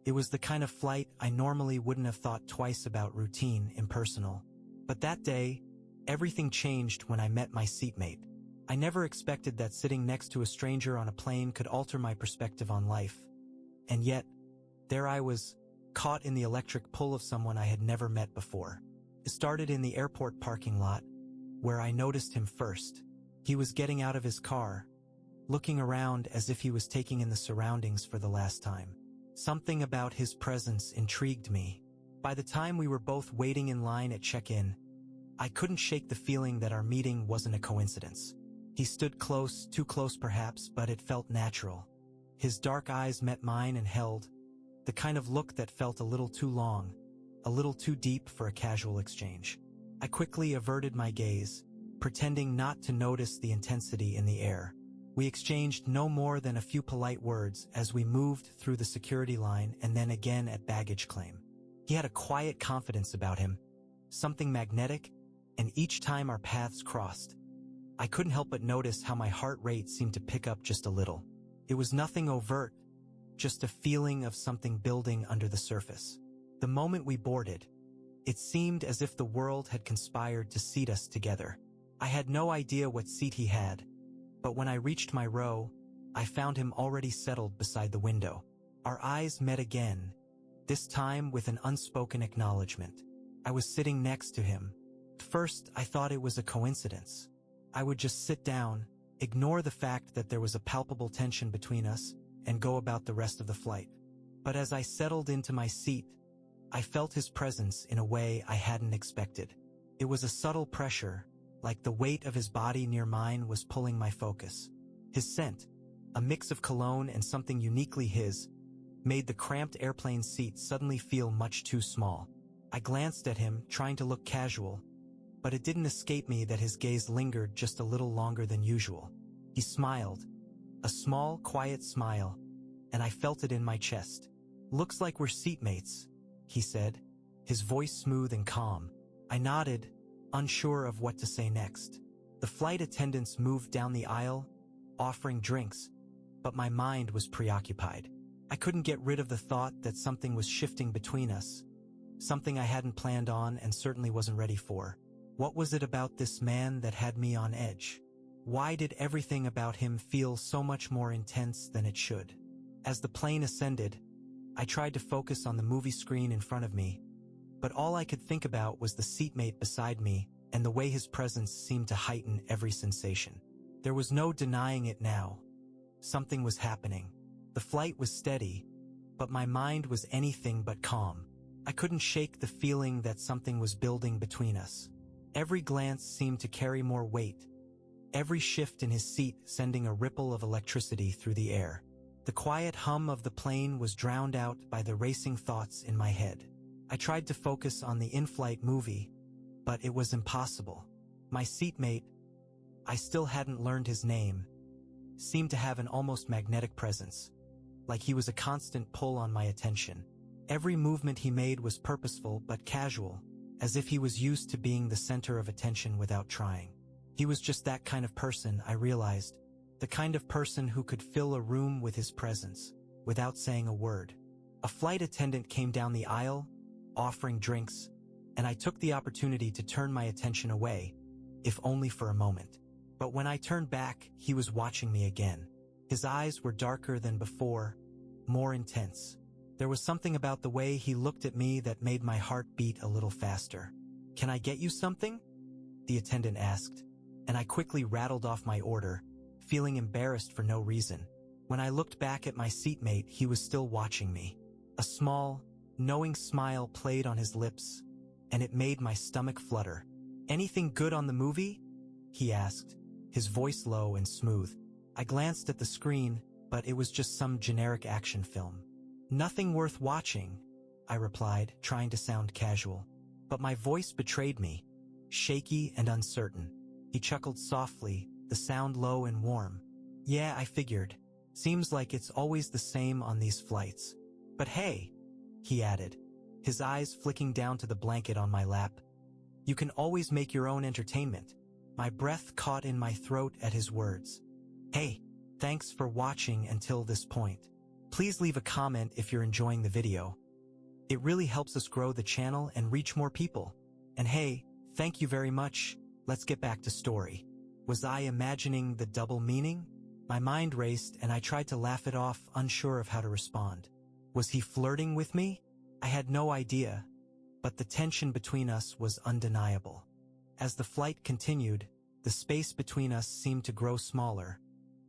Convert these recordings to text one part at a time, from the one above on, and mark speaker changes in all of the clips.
Speaker 1: It was the kind of flight I normally wouldn't have thought twice about, routine, impersonal. But that day, everything changed when I met my seatmate. I never expected that sitting next to a stranger on a plane could alter my perspective on life. And yet, there I was, caught in the electric pull of someone I had never met before. It started in the airport parking lot, where I noticed him first. He was getting out of his car, looking around as if he was taking in the surroundings for the last time. Something about his presence intrigued me. By the time we were both waiting in line at check-in, I couldn't shake the feeling that our meeting wasn't a coincidence. He stood close, too close perhaps, but it felt natural. His dark eyes met mine and held, the kind of look that felt a little too long, a little too deep for a casual exchange. I quickly averted my gaze, pretending not to notice the intensity in the air. We exchanged no more than a few polite words as we moved through the security line and then again at baggage claim. He had a quiet confidence about him, something magnetic, and each time our paths crossed, I couldn't help but notice how my heart rate seemed to pick up just a little. It was nothing overt, just a feeling of something building under the surface. The moment we boarded, it seemed as if the world had conspired to seat us together. I had no idea what seat he had, but when I reached my row, I found him already settled beside the window. Our eyes met again, this time with an unspoken acknowledgement. I was sitting next to him. At first, I thought it was a coincidence. I would just sit down, ignore the fact that there was a palpable tension between us, and go about the rest of the flight. But as I settled into my seat, I felt his presence in a way I hadn't expected. It was a subtle pressure, like the weight of his body near mine was pulling my focus. His scent, a mix of cologne and something uniquely his, made the cramped airplane seat suddenly feel much too small. I glanced at him, trying to look casual, but it didn't escape me that his gaze lingered just a little longer than usual. He smiled, a small, quiet smile, and I felt it in my chest. "Looks like we're seatmates," he said, his voice smooth and calm. I nodded, unsure of what to say next. The flight attendants moved down the aisle, offering drinks, but my mind was preoccupied. I couldn't get rid of the thought that something was shifting between us, something I hadn't planned on and certainly wasn't ready for. What was it about this man that had me on edge? Why did everything about him feel so much more intense than it should? As the plane ascended, I tried to focus on the movie screen in front of me, but all I could think about was the seatmate beside me and the way his presence seemed to heighten every sensation. There was no denying it now. Something was happening. The flight was steady, but my mind was anything but calm. I couldn't shake the feeling that something was building between us. Every glance seemed to carry more weight, every shift in his seat sending a ripple of electricity through the air. The quiet hum of the plane was drowned out by the racing thoughts in my head. I tried to focus on the in-flight movie, but it was impossible. My seatmate, I still hadn't learned his name, seemed to have an almost magnetic presence, like he was a constant pull on my attention. Every movement he made was purposeful but casual, as if he was used to being the center of attention without trying. He was just that kind of person, I realized, the kind of person who could fill a room with his presence, without saying a word. A flight attendant came down the aisle, offering drinks, and I took the opportunity to turn my attention away, if only for a moment. But when I turned back, he was watching me again. His eyes were darker than before, more intense. There was something about the way he looked at me that made my heart beat a little faster. "Can I get you something?" the attendant asked, and I quickly rattled off my order, feeling embarrassed for no reason. When I looked back at my seatmate, he was still watching me. A small, knowing smile played on his lips, and it made my stomach flutter. "Anything good on the movie?" he asked, his voice low and smooth. I glanced at the screen, but it was just some generic action film. "Nothing worth watching," I replied, trying to sound casual. But my voice betrayed me, shaky and uncertain. He chuckled softly, the sound low and warm. "Yeah, I figured. Seems like it's always the same on these flights. But hey," he added, his eyes flicking down to the blanket on my lap, "you can always make your own entertainment." My breath caught in my throat at his words. "Hey, thanks for watching until this point." Please leave a comment if you're enjoying the video. It really helps us grow the channel and reach more people. And hey, thank you very much. Let's get back to story. Was I imagining the double meaning? My mind raced and I tried to laugh it off, unsure of how to respond. Was he flirting with me? I had no idea, but the tension between us was undeniable. As the flight continued, the space between us seemed to grow smaller,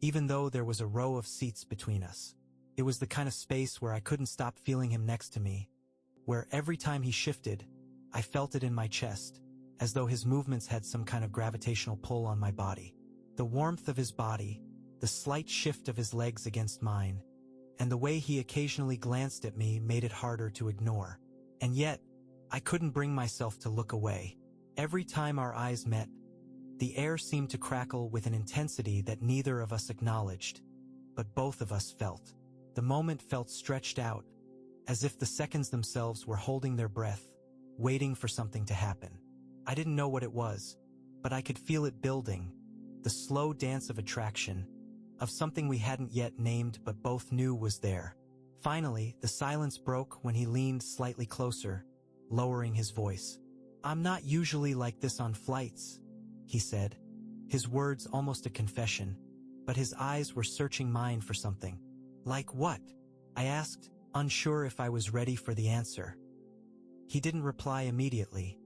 Speaker 1: even though there was a row of seats between us. It was the kind of space where I couldn't stop feeling him next to me, where every time he shifted, I felt it in my chest, as though his movements had some kind of gravitational pull on my body. The warmth of his body, the slight shift of his legs against mine, and the way he occasionally glanced at me made it harder to ignore. And yet, I couldn't bring myself to look away. Every time our eyes met, the air seemed to crackle with an intensity that neither of us acknowledged, but both of us felt. The moment felt stretched out, as if the seconds themselves were holding their breath, waiting for something to happen. I didn't know what it was, but I could feel it building, the slow dance of attraction, of something we hadn't yet named but both knew was there. Finally, the silence broke when he leaned slightly closer, lowering his voice. "I'm not usually like this on flights," he said, his words almost a confession, but his eyes were searching mine for something. "Like what?" I asked, unsure if I was ready for the answer. He didn't reply immediately,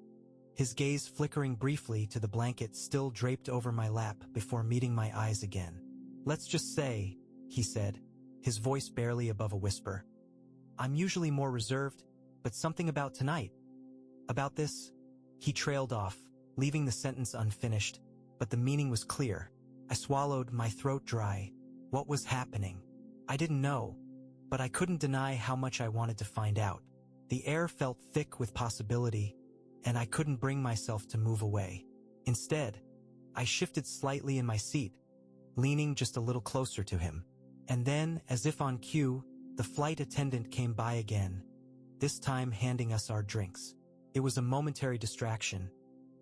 Speaker 1: his gaze flickering briefly to the blanket still draped over my lap before meeting my eyes again. "Let's just say," he said, his voice barely above a whisper, "I'm usually more reserved, but something about tonight. About this?" He trailed off, leaving the sentence unfinished, but the meaning was clear. I swallowed, my throat dry. What was happening? I didn't know, but I couldn't deny how much I wanted to find out. The air felt thick with possibility, and I couldn't bring myself to move away. Instead, I shifted slightly in my seat, leaning just a little closer to him. And then, as if on cue, the flight attendant came by again, this time handing us our drinks. It was a momentary distraction,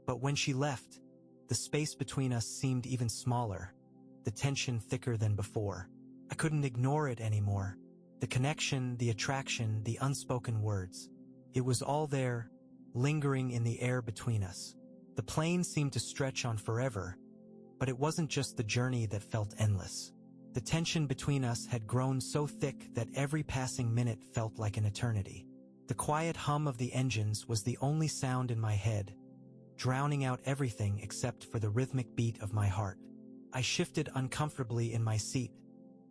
Speaker 1: but when she left, the space between us seemed even smaller, the tension thicker than before. I couldn't ignore it anymore. The connection, the attraction, the unspoken words. It was all there, lingering in the air between us. The plane seemed to stretch on forever, but it wasn't just the journey that felt endless. The tension between us had grown so thick that every passing minute felt like an eternity. The quiet hum of the engines was the only sound in my head, drowning out everything except for the rhythmic beat of my heart. I shifted uncomfortably in my seat,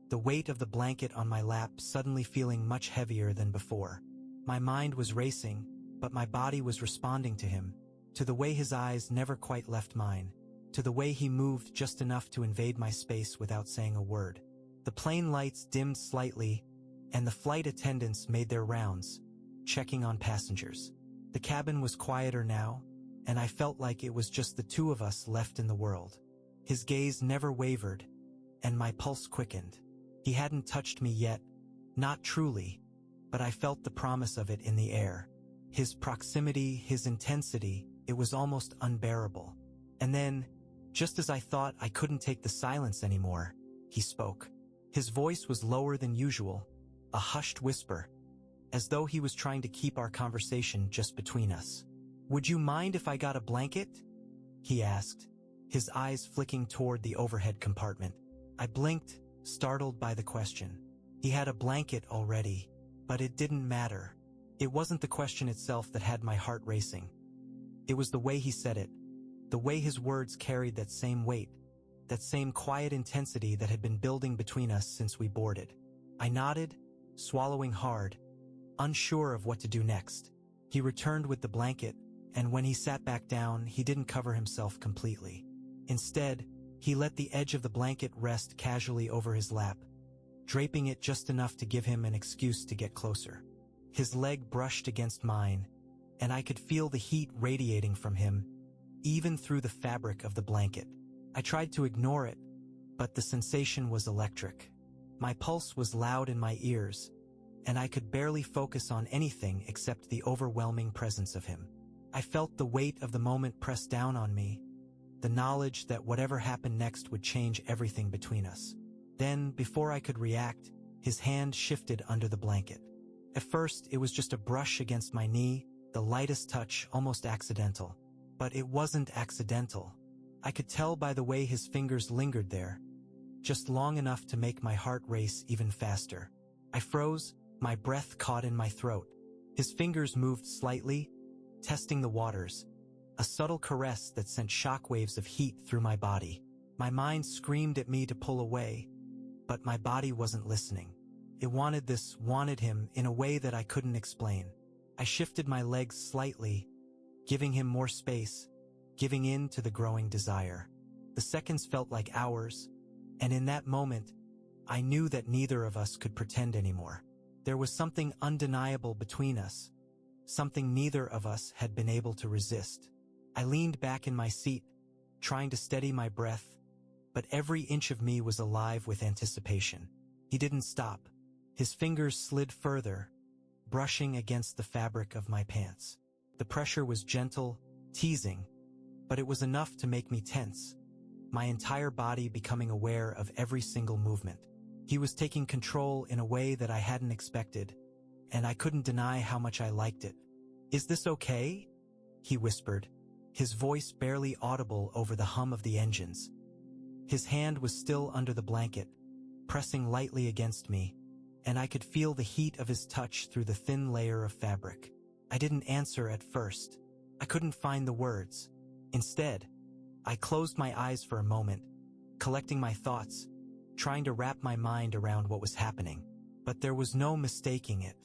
Speaker 1: the weight of the blanket on my lap suddenly feeling much heavier than before. My mind was racing, but my body was responding to him, to the way his eyes never quite left mine, to the way he moved just enough to invade my space without saying a word. The plane lights dimmed slightly, and the flight attendants made their rounds, checking on passengers. The cabin was quieter now, and I felt like it was just the two of us left in the world. His gaze never wavered, and my pulse quickened. He hadn't touched me yet, not truly, but I felt the promise of it in the air. His proximity, his intensity, it was almost unbearable. And then, just as I thought I couldn't take the silence anymore, he spoke. His voice was lower than usual, a hushed whisper, as though he was trying to keep our conversation just between us. "Would you mind if I got a blanket?" he asked, his eyes flicking toward the overhead compartment. I blinked, startled by the question. He had a blanket already, but it didn't matter. It wasn't the question itself that had my heart racing. It was the way he said it, the way his words carried that same weight, that same quiet intensity that had been building between us since we boarded. I nodded, swallowing hard, unsure of what to do next. He returned with the blanket, and when he sat back down, he didn't cover himself completely. Instead, he let the edge of the blanket rest casually over his lap, draping it just enough to give him an excuse to get closer. His leg brushed against mine, and I could feel the heat radiating from him, even through the fabric of the blanket. I tried to ignore it, but the sensation was electric. My pulse was loud in my ears, and I could barely focus on anything except the overwhelming presence of him. I felt the weight of the moment press down on me, the knowledge that whatever happened next would change everything between us. Then, before I could react, His hand shifted under the blanket. At first, it was just a brush against my knee, the lightest touch, almost accidental. But it wasn't accidental. I could tell by the way his fingers lingered there, just long enough to make my heart race even faster. I froze, my breath caught in my throat. His fingers moved slightly, testing the waters, a subtle caress that sent shockwaves of heat through my body. My mind screamed at me to pull away, but my body wasn't listening. It wanted him in a way that I couldn't explain. I shifted my legs slightly, giving him more space, giving in to the growing desire. The seconds felt like hours, and in that moment, I knew that neither of us could pretend anymore. There was something undeniable between us, something neither of us had been able to resist. I leaned back in my seat, trying to steady my breath, but every inch of me was alive with anticipation. He didn't stop. His fingers slid further, brushing against the fabric of my pants. The pressure was gentle, teasing, but it was enough to make me tense, my entire body becoming aware of every single movement. He was taking control in a way that I hadn't expected, and I couldn't deny how much I liked it. "Is this okay?" he whispered, his voice barely audible over the hum of the engines. His hand was still under the blanket, pressing lightly against me, and I could feel the heat of his touch through the thin layer of fabric. I didn't answer at first. I couldn't find the words. Instead, I closed my eyes for a moment, collecting my thoughts, trying to wrap my mind around what was happening. But there was no mistaking it.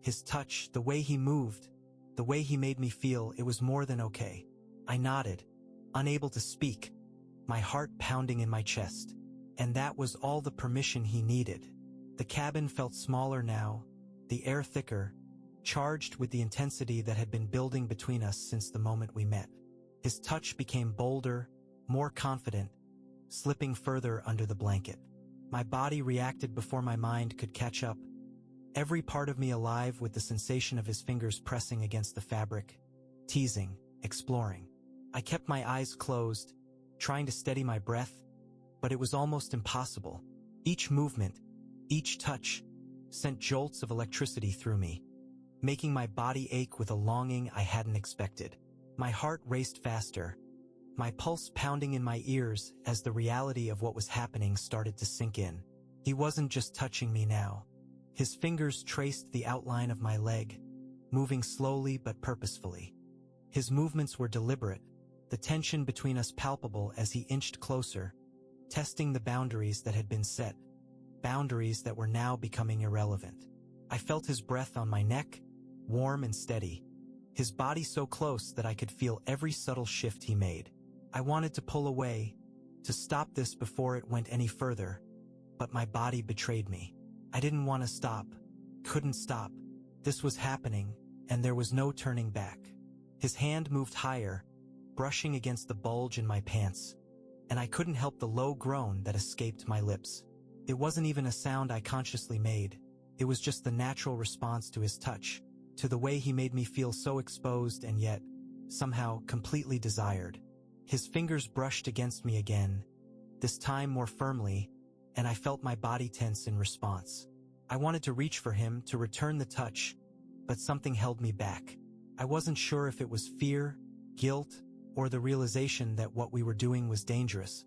Speaker 1: His touch, the way he moved, the way he made me feel, it was more than okay. I nodded, unable to speak, my heart pounding in my chest. And that was all the permission he needed. The cabin felt smaller now, the air thicker, charged with the intensity that had been building between us since the moment we met. His touch became bolder, more confident, slipping further under the blanket. My body reacted before my mind could catch up, every part of me alive with the sensation of his fingers pressing against the fabric, teasing, exploring. I kept my eyes closed, trying to steady my breath, but it was almost impossible. Each movement, each touch, sent jolts of electricity through me, making my body ache with a longing I hadn't expected. My heart raced faster, my pulse pounding in my ears as the reality of what was happening started to sink in. He wasn't just touching me now. His fingers traced the outline of my leg, moving slowly but purposefully. His movements were deliberate, the tension between us palpable as he inched closer, testing the boundaries that had been set, boundaries that were now becoming irrelevant. I felt his breath on my neck, warm and steady, his body so close that I could feel every subtle shift he made. I wanted to pull away, to stop this before it went any further, but my body betrayed me. I didn't want to stop, couldn't stop. This was happening, and there was no turning back. His hand moved higher, brushing against the bulge in my pants, and I couldn't help the low groan that escaped my lips. It wasn't even a sound I consciously made. It was just the natural response to his touch, to the way he made me feel so exposed and yet, somehow, completely desired. His fingers brushed against me again, this time more firmly, and I felt my body tense in response. I wanted to reach for him, to return the touch, but something held me back. I wasn't sure if it was fear, guilt, or the realization that what we were doing was dangerous,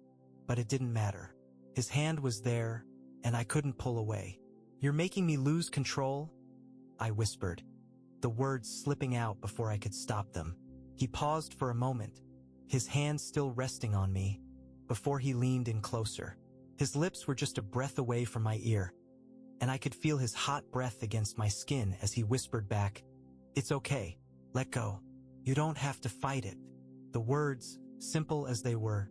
Speaker 1: but it didn't matter. His hand was there, and I couldn't pull away. "You're making me lose control," I whispered, the words slipping out before I could stop them. He paused for a moment, his hand still resting on me, before he leaned in closer. His lips were just a breath away from my ear, and I could feel his hot breath against my skin as he whispered back, "It's okay, let go. You don't have to fight it." The words, simple as they were,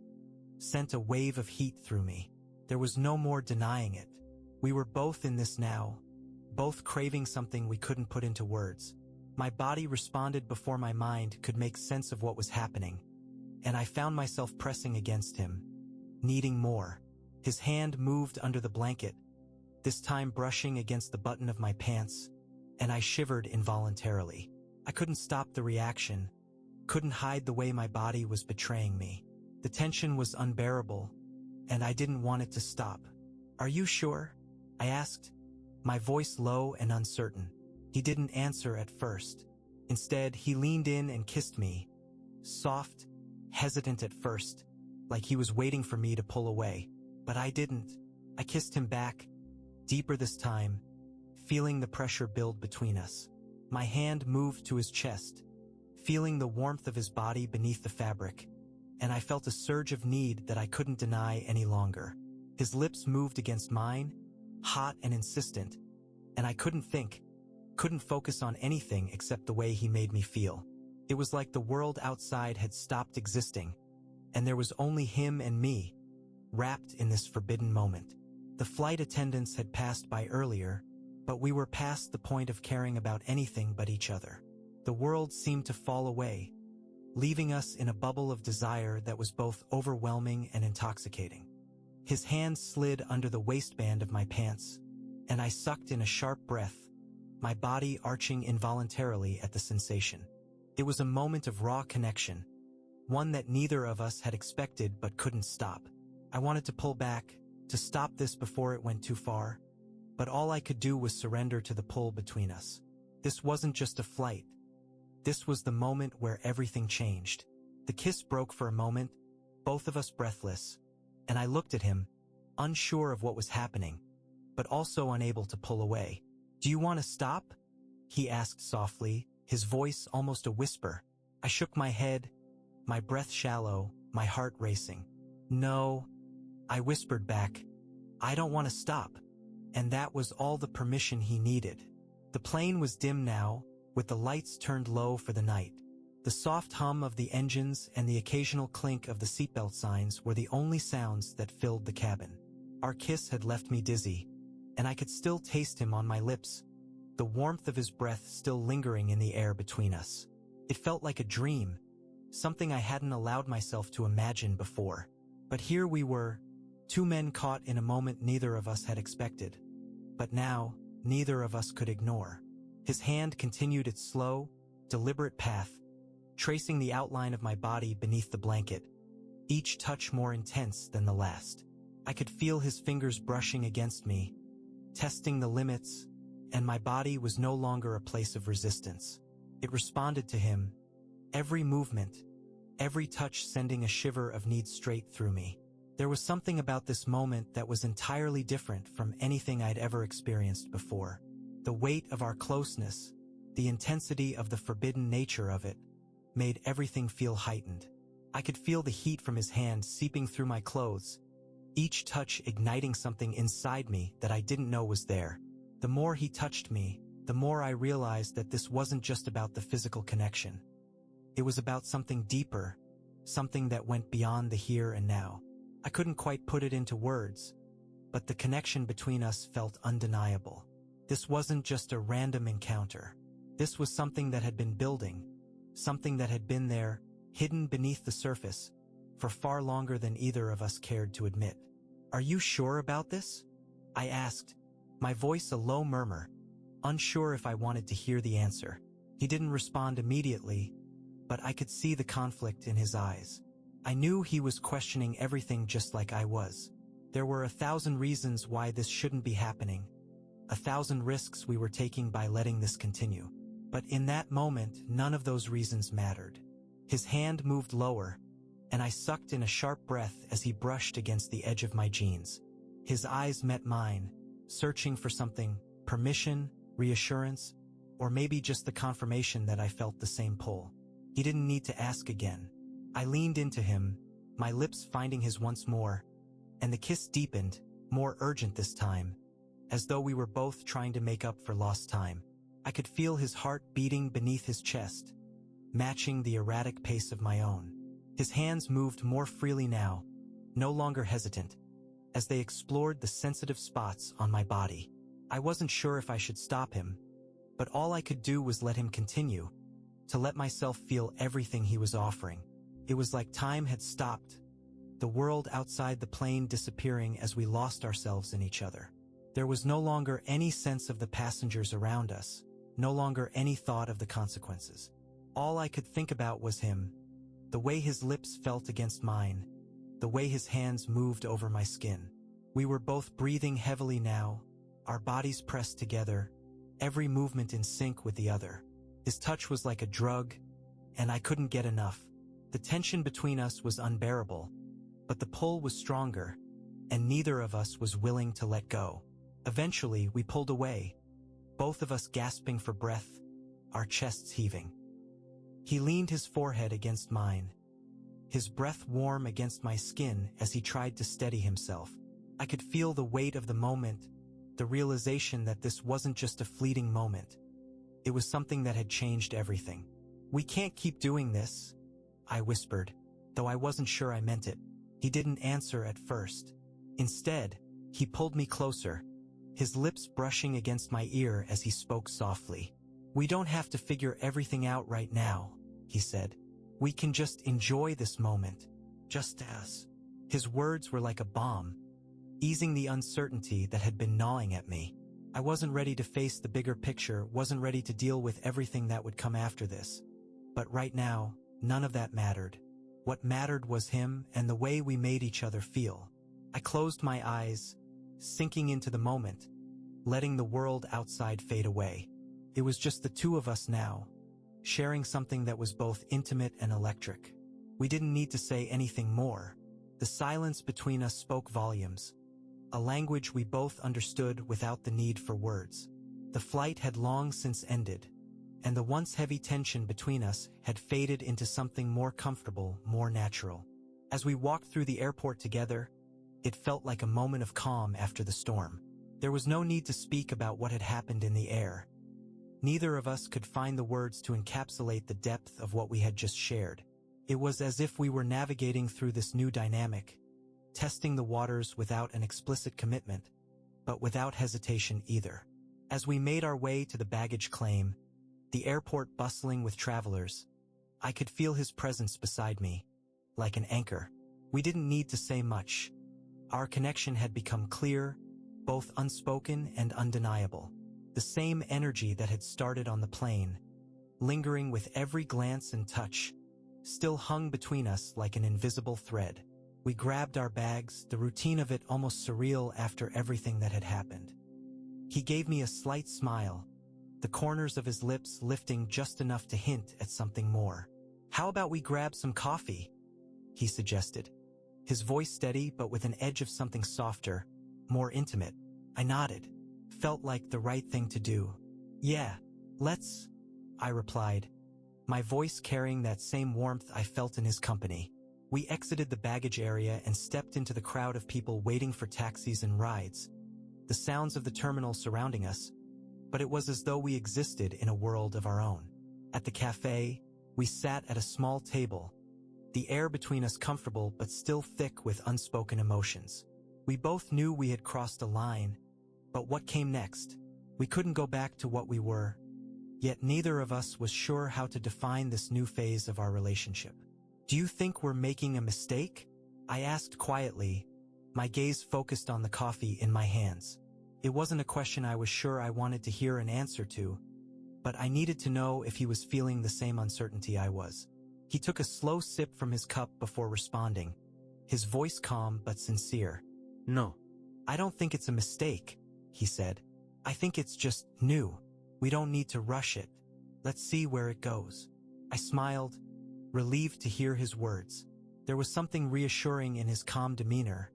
Speaker 1: sent a wave of heat through me. There was no more denying it. We were both in this now, both craving something we couldn't put into words. My body responded before my mind could make sense of what was happening, and I found myself pressing against him, needing more. His hand moved under the blanket, this time brushing against the button of my pants, and I shivered involuntarily. I couldn't stop the reaction, couldn't hide the way my body was betraying me. The tension was unbearable, and I didn't want it to stop. "Are you sure?" I asked, my voice low and uncertain. He didn't answer at first. Instead, he leaned in and kissed me, soft, hesitant at first, like he was waiting for me to pull away. But I didn't. I kissed him back, deeper this time, feeling the pressure build between us. My hand moved to his chest, feeling the warmth of his body beneath the fabric, and I felt a surge of need that I couldn't deny any longer. His lips moved against mine, hot and insistent, and I couldn't focus on anything except the way he made me feel. It was like the world outside had stopped existing, and there was only him and me, wrapped in this forbidden moment. The flight attendants had passed by earlier, but we were past the point of caring about anything but each other. The world seemed to fall away, leaving us in a bubble of desire that was both overwhelming and intoxicating. His hand slid under the waistband of my pants, and I sucked in a sharp breath, my body arching involuntarily at the sensation. It was a moment of raw connection, one that neither of us had expected but couldn't stop. I wanted to pull back, to stop this before it went too far, but all I could do was surrender to the pull between us. This wasn't just a flight. This was the moment where everything changed. The kiss broke for a moment, both of us breathless, and I looked at him, unsure of what was happening, but also unable to pull away. "Do you want to stop?" he asked softly, his voice almost a whisper. I shook my head, my breath shallow, my heart racing. "No," I whispered back, "I don't want to stop." And that was all the permission he needed. The plane was dim now, with the lights turned low for the night. The soft hum of the engines and the occasional clink of the seatbelt signs were the only sounds that filled the cabin. Our kiss had left me dizzy, and I could still taste him on my lips, the warmth of his breath still lingering in the air between us. It felt like a dream, something I hadn't allowed myself to imagine before. But here we were, two men caught in a moment neither of us had expected. But now, neither of us could ignore. His hand continued its slow, deliberate path, tracing the outline of my body beneath the blanket, each touch more intense than the last. I could feel his fingers brushing against me, testing the limits, and my body was no longer a place of resistance. It responded to him, every movement, every touch sending a shiver of need straight through me. There was something about this moment that was entirely different from anything I'd ever experienced before. The weight of our closeness, the intensity of the forbidden nature of it, made everything feel heightened. I could feel the heat from his hand seeping through my clothes, each touch igniting something inside me that I didn't know was there. The more he touched me, the more I realized that this wasn't just about the physical connection. It was about something deeper, something that went beyond the here and now. I couldn't quite put it into words, but the connection between us felt undeniable. This wasn't just a random encounter. This was something that had been building, something that had been there, hidden beneath the surface, for far longer than either of us cared to admit. "Are you sure about this?" I asked, my voice a low murmur, unsure if I wanted to hear the answer. He didn't respond immediately, but I could see the conflict in his eyes. I knew he was questioning everything just like I was. There were 1,000 reasons why this shouldn't be happening, 1,000 risks we were taking by letting this continue. But in that moment, none of those reasons mattered. His hand moved lower, and I sucked in a sharp breath as he brushed against the edge of my jeans. His eyes met mine, searching for something, permission, reassurance, or maybe just the confirmation that I felt the same pull. He didn't need to ask again. I leaned into him, my lips finding his once more, and the kiss deepened, more urgent this time, as though we were both trying to make up for lost time. I could feel his heart beating beneath his chest, matching the erratic pace of my own. His hands moved more freely now, no longer hesitant, as they explored the sensitive spots on my body. I wasn't sure if I should stop him, but all I could do was let him continue, to let myself feel everything he was offering. It was like time had stopped, the world outside the plane disappearing as we lost ourselves in each other. There was no longer any sense of the passengers around us, no longer any thought of the consequences. All I could think about was him, the way his lips felt against mine, the way his hands moved over my skin. We were both breathing heavily now, our bodies pressed together, every movement in sync with the other. His touch was like a drug, and I couldn't get enough. The tension between us was unbearable, but the pull was stronger, and neither of us was willing to let go. Eventually, we pulled away, both of us gasping for breath, our chests heaving. He leaned his forehead against mine, his breath warm against my skin as he tried to steady himself. I could feel the weight of the moment, the realization that this wasn't just a fleeting moment. It was something that had changed everything. "We can't keep doing this," I whispered, though I wasn't sure I meant it. He didn't answer at first. Instead, he pulled me closer, his lips brushing against my ear as he spoke softly. "We don't have to figure everything out right now," he said. "We can just enjoy this moment, just as." His words were like a bomb, easing the uncertainty that had been gnawing at me. I wasn't ready to face the bigger picture, wasn't ready to deal with everything that would come after this. But right now, none of that mattered. What mattered was him and the way we made each other feel. I closed my eyes, sinking into the moment, letting the world outside fade away. It was just the two of us now, sharing something that was both intimate and electric. We didn't need to say anything more. The silence between us spoke volumes, a language we both understood without the need for words. The flight had long since ended, and the once heavy tension between us had faded into something more comfortable, more natural. As we walked through the airport together, it felt like a moment of calm after the storm. There was no need to speak about what had happened in the air. Neither of us could find the words to encapsulate the depth of what we had just shared. It was as if we were navigating through this new dynamic, testing the waters without an explicit commitment, but without hesitation either. As we made our way to the baggage claim, the airport bustling with travelers, I could feel his presence beside me, like an anchor. We didn't need to say much. Our connection had become clear, both unspoken and undeniable. The same energy that had started on the plane, lingering with every glance and touch, still hung between us like an invisible thread. We grabbed our bags, the routine of it almost surreal after everything that had happened. He gave me a slight smile, the corners of his lips lifting just enough to hint at something more. "How about we grab some coffee?" he suggested, his voice steady but with an edge of something softer, more intimate. I nodded. Felt like the right thing to do. "Yeah, let's," I replied, my voice carrying that same warmth I felt in his company. We exited the baggage area and stepped into the crowd of people waiting for taxis and rides, the sounds of the terminal surrounding us, but it was as though we existed in a world of our own. At the cafe, we sat at a small table, the air between us comfortable but still thick with unspoken emotions. We both knew we had crossed a line, but what came next? We couldn't go back to what we were, yet neither of us was sure how to define this new phase of our relationship. "Do you think we're making a mistake?" I asked quietly, my gaze focused on the coffee in my hands. It wasn't a question I was sure I wanted to hear an answer to, but I needed to know if he was feeling the same uncertainty I was. He took a slow sip from his cup before responding, his voice calm but sincere. "No, I don't think it's a mistake," he said. "I think it's just new. We don't need to rush it. Let's see where it goes." I smiled, relieved to hear his words. There was something reassuring in his calm demeanor,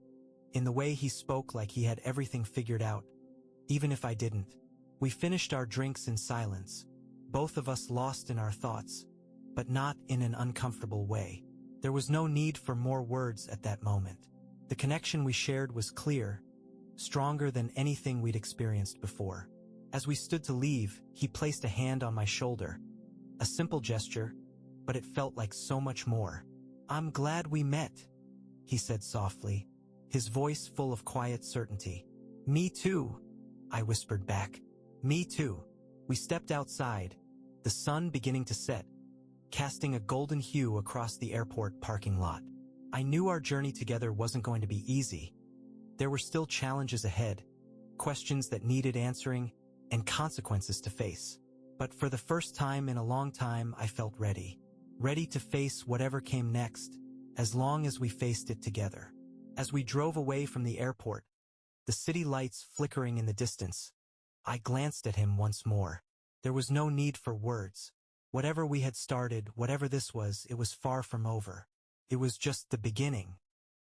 Speaker 1: in the way he spoke like he had everything figured out, even if I didn't. We finished our drinks in silence, both of us lost in our thoughts, but not in an uncomfortable way. There was no need for more words at that moment. The connection we shared was clear, stronger than anything we'd experienced before. As we stood to leave, he placed a hand on my shoulder. A simple gesture, but it felt like so much more. "I'm glad we met," he said softly, his voice full of quiet certainty. "Me too," I whispered back. "Me too." We stepped outside, the sun beginning to set, casting a golden hue across the airport parking lot. I knew our journey together wasn't going to be easy. There were still challenges ahead, questions that needed answering, and consequences to face. But for the first time in a long time, I felt ready. Ready to face whatever came next, as long as we faced it together. As we drove away from the airport, the city lights flickering in the distance. I glanced at him once more. There was no need for words. Whatever we had started, whatever this was, it was far from over. It was just the beginning.